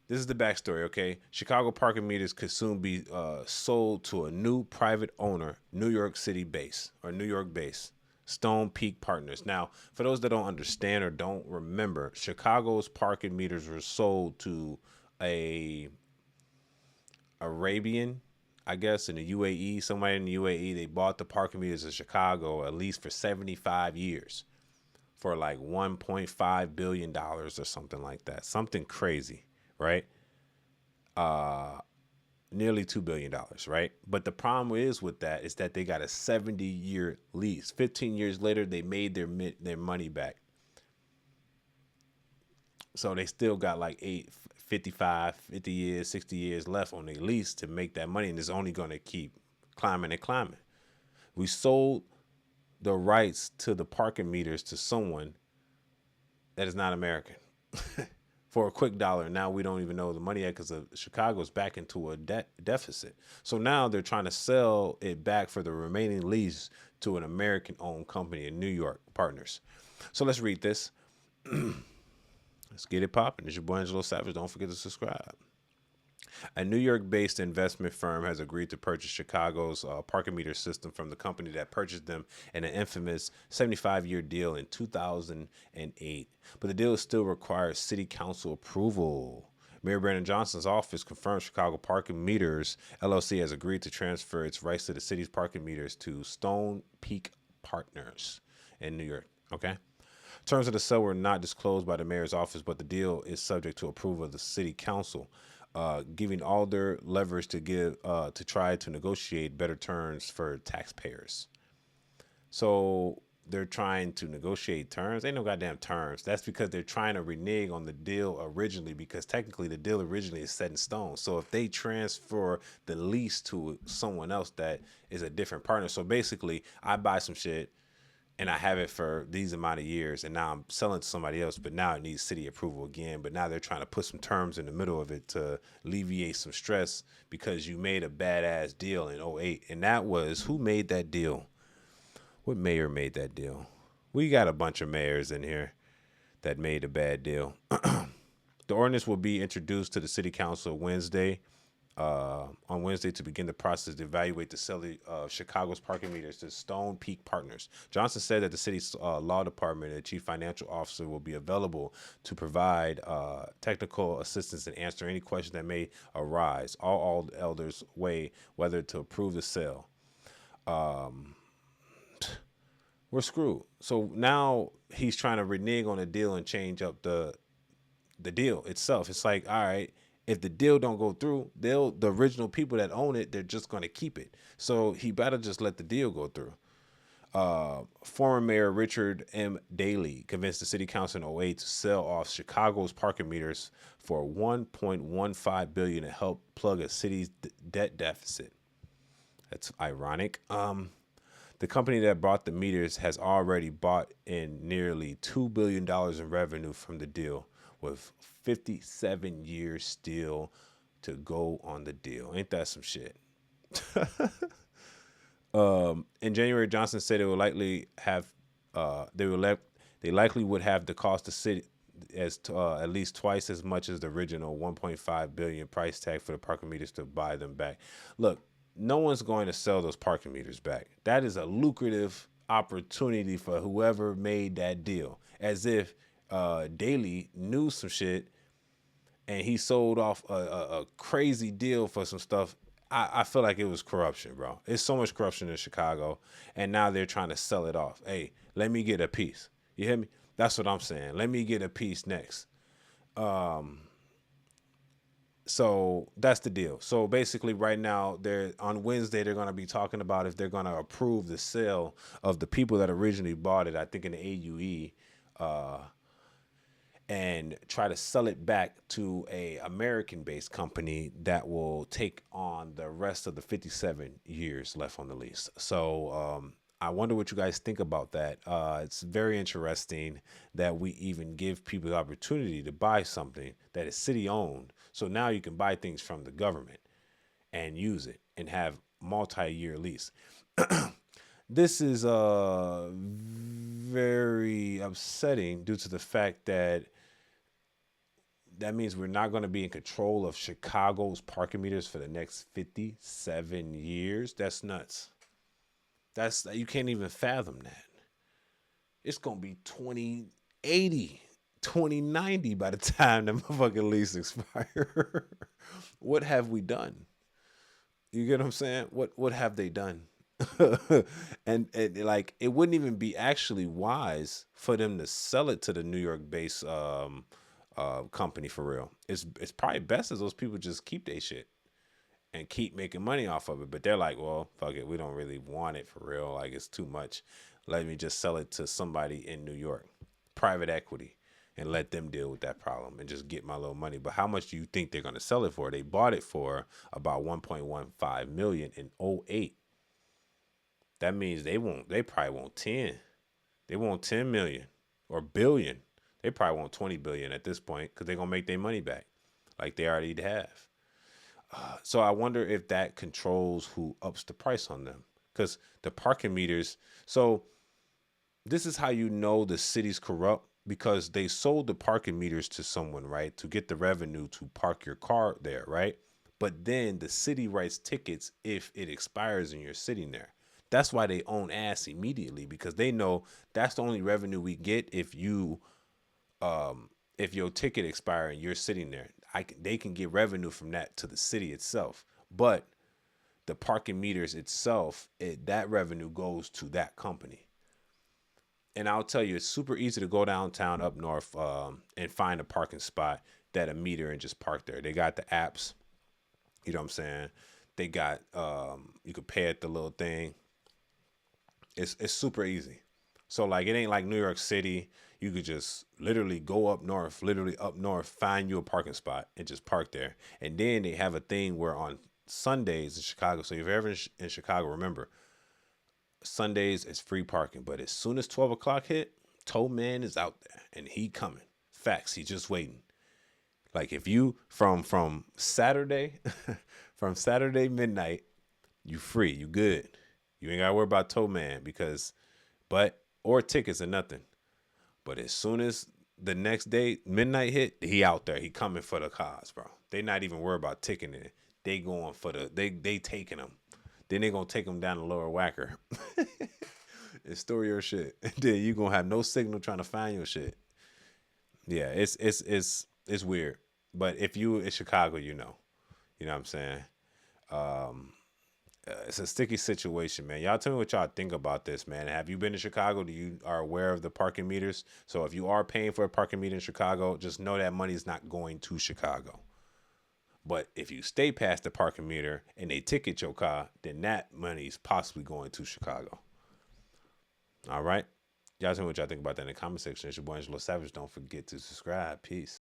This is the backstory, okay? Chicago parking meters could soon be sold to a new private owner, New York City base or New York base, Stone Peak Partners. Now, for those that don't understand or don't remember, Chicago's parking meters were sold to a Arabian, I guess, in the UAE. Somebody in the UAE, they bought the parking meters in Chicago at least for 75 years for like $1.5 billion or something like that. Something crazy, right? Nearly $2 billion, right? But the problem is with that is that they got a 70-year lease. 15 years later, they made their money back. So they still got like 55, 50 years, 60 years left on their lease to make that money, and it's only going to keep climbing and climbing. We sold the rights to the parking meters to someone that is not American for a quick dollar. Now we don't even know the money yet because Chicago's back into a deficit. So now they're trying to sell it back for the remaining lease to an American-owned company in New York, Partners. So let's read this. Let's get it popping. It's your boy Angelo Savage. Don't forget to subscribe. A New York based investment firm has agreed to purchase Chicago's parking meter system from the company that purchased them in an infamous 75-year deal in 2008. But the deal still requires city council approval. Mayor Brandon Johnson's office confirmed Chicago Parking Meters LLC has agreed to transfer its rights to the city's parking meters to Stone Peak Partners in New York. Okay. Terms of the sale were not disclosed by the mayor's office, but the deal is subject to approval of the city council, giving all their leverage to try to negotiate better terms for taxpayers. So they're trying to negotiate terms. Ain't no goddamn terms. That's because they're trying to renege on the deal originally, because technically the deal originally is set in stone. So if they transfer the lease to someone else that is a different partner, so basically I buy some shit and I have it for these amount of years, and now I'm selling to somebody else, but now it needs city approval again. But now they're trying to put some terms in the middle of it to alleviate some stress because you made a badass deal in '08. And that was, who made that deal? What mayor made that deal? We got a bunch of mayors in here that made a bad deal. The ordinance will be introduced to the city council on Wednesday to begin the process to evaluate the sale of Chicago's parking meters to Stone Peak Partners. Johnson said that the city's law department and chief financial officer will be available to provide technical assistance and answer any questions that may arise. All elders weigh whether to approve the sale. We're screwed. So now he's trying to renege on the deal and change up the deal itself. It's like, all right, if the deal don't go through, the original people that own it, they're just gonna keep it. So he better just let the deal go through. Former Mayor Richard M. Daley convinced the city council in '08 to sell off Chicago's parking meters for $1.15 billion to help plug a city's debt deficit. That's ironic. The company that bought the meters has already bought in nearly $2 billion in revenue from the deal, with 57 years still to go on the deal. Ain't that some shit? In January, Johnson said it will likely have they likely would have the cost the city as at least twice as much as the original 1.5 billion price tag for the parking meters to buy them back. Look, no one's going to sell those parking meters back. That is a lucrative opportunity for whoever made that deal. As if Daly knew some shit and he sold off a crazy deal for some stuff. I feel like it was corruption, bro. It's so much corruption in Chicago, and now they're trying to sell it off. Hey, let me get a piece. You hear me? That's what I'm saying. Let me get a piece next. So that's the deal. So basically, right now, they're on Wednesday. They're going to be talking about if they're going to approve the sale of the people that originally bought it. I think in the AUE, and try to sell it back to a American-based company that will take on the rest of the 57 years left on the lease. So I wonder what you guys think about that. It's very interesting that we even give people the opportunity to buy something that is city-owned. So now you can buy things from the government and use it and have multi-year lease. This is very upsetting due to the fact that that means we're not going to be in control of Chicago's parking meters for the next 57 years. That's nuts. That's you can't even fathom that. It's going to be 2080, 2090 by the time the motherfucking lease expire. What have we done? You get what I'm saying? What have they done? And like it wouldn't even be actually wise for them to sell it to the New York based company for real. It's probably best as those people just keep their shit and keep making money off of it. But they're like, well, fuck it, we don't really want it for real. Like it's too much. Let me just sell it to somebody in New York, private equity, and let them deal with that problem and just get my little money. But how much do you think they're gonna sell it for? They bought it for about 1.15 million in '08. That means they probably want 10. They want 10 million or billion. They probably want 20 billion at this point because they're gonna make their money back like they already have. So I wonder if that controls who ups the price on them. Because the parking meters, so this is how you know the city's corrupt because they sold the parking meters to someone, right? To get the revenue to park your car there, right? But then the city writes tickets if it expires and you're sitting there. That's why they own ass immediately because they know that's the only revenue we get if your ticket expires and you're sitting there. They can get revenue from that to the city itself. But the parking meters itself, that revenue goes to that company. And I'll tell you, it's super easy to go downtown up north and find a parking spot that a meter and just park there. They got the apps, you know what I'm saying? They got you could pay at the little thing. It's super easy. So like it ain't like New York City. You could just literally up north, find you a parking spot and just park there. And then they have a thing where on Sundays in Chicago. So if you're ever in Chicago, remember Sundays is free parking. But as soon as 12 o'clock hit, Tow Man is out there and he coming. Facts. He just waiting. Like if you from Saturday, from Saturday midnight, you free, you good. You ain't gotta worry about Tow Man or tickets or nothing. But as soon as the next day midnight hit, he out there. He coming for the cars, bro. They not even worried about ticking it. They going for they taking them. Then they gonna take them down the lower whacker and store your shit. And then you gonna have no signal trying to find your shit. Yeah, it's weird. But if you in Chicago, you know what I'm saying. It's a sticky situation, man. Y'all tell me what y'all think about this, man. Have you been to Chicago? Do you are aware of the parking meters? So if you are paying for a parking meter in Chicago, just know that money is not going to Chicago. But if you stay past the parking meter and they ticket your car, then that money is possibly going to Chicago. All right. Y'all tell me what y'all think about that in the comment section. It's your boy Angelo Savage. Don't forget to subscribe. Peace.